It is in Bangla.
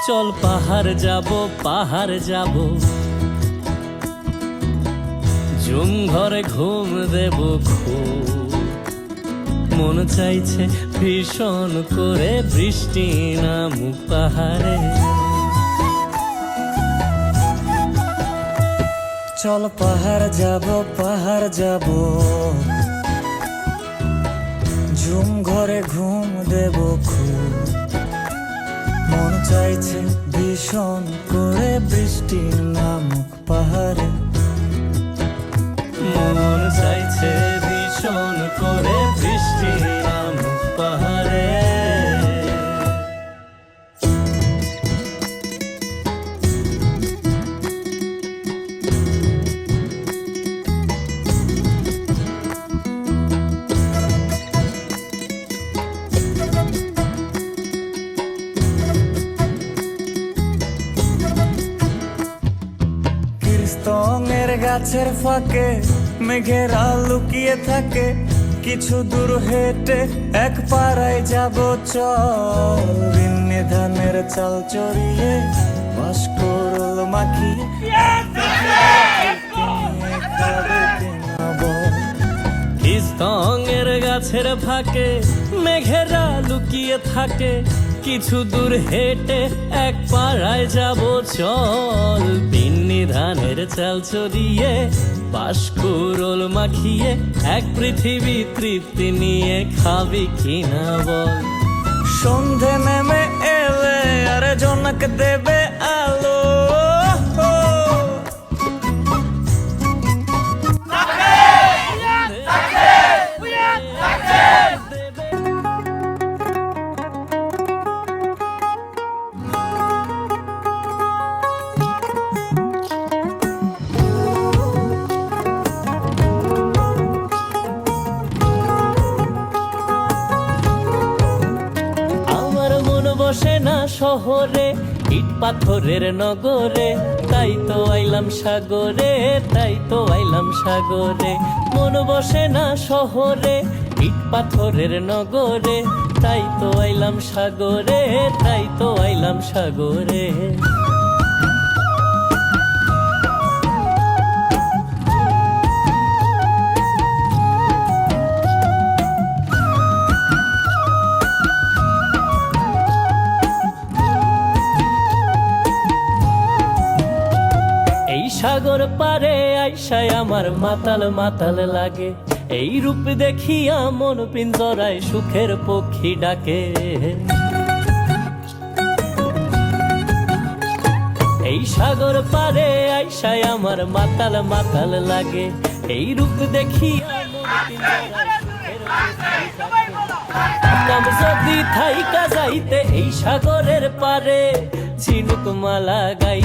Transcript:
চল পাহাড় যাব ঝুম ঘরে ঘুম দেব খুব মন চাইছে ভীষণ করে বৃষ্টি নামুক পাহাড়ে। চল পাহাড় যাব ঝুম ঘরে ঘুম দেব খুব মন চাইছে ভীষণ করে বৃষ্টি নামুক পাহাড়ে। মন চাইছে ভীষণ করে বৃষ্টি নামুক পাহাড়ে। স্তঙের গাছের ফাঁকে মেঘেরা লুকিয়ে থাকে, কিছু দূর হেঁটে এক পাড়ায় যাব চল। বিন্নি ধানের চাল চড়িয়ে বাঁশকুড়ুল মাখিয়ে স্তঙের গাছের ফাঁকে মেঘেরা লুকিয়ে থাকে, কিছু দূর হেঁটে এক পাড়ায় যাব চল। বিন্নি ধানের চাল চড়িয়ে বাঁশকুড়ুল মাখিয়ে এক পৃথিবী তৃপ্তি নিয়ে খাবি কিনা বল। সন্ধে নেমে এলে আর জনক দেবে আলো, বসে না শহরে ইট পাথরের নগরে, তাই তো আইলাম সাগরে, তাই তো আইলাম সাগরে। মন বসে না শহরে ইট পাথরের নগরে, তাই তো আইলাম সাগরে, তাই তো আইলাম সাগরে। সাগর পারে আইসায় আমার মাতাল মাতাল লাগে, এই রূপ দেখিয়া মন পিঞ্জরায় সুখের পক্ষী ডাকে। এই সাগর পারে আইসায় আমার মাতাল মাতাল লাগে, এই রূপ দেখিয়া মন পিঞ্জরায় সুখের পক্ষী ডাকে। নাম যদি থাইকা যাইতে এই সাগরের পারে ঝিনুক মালা গাই।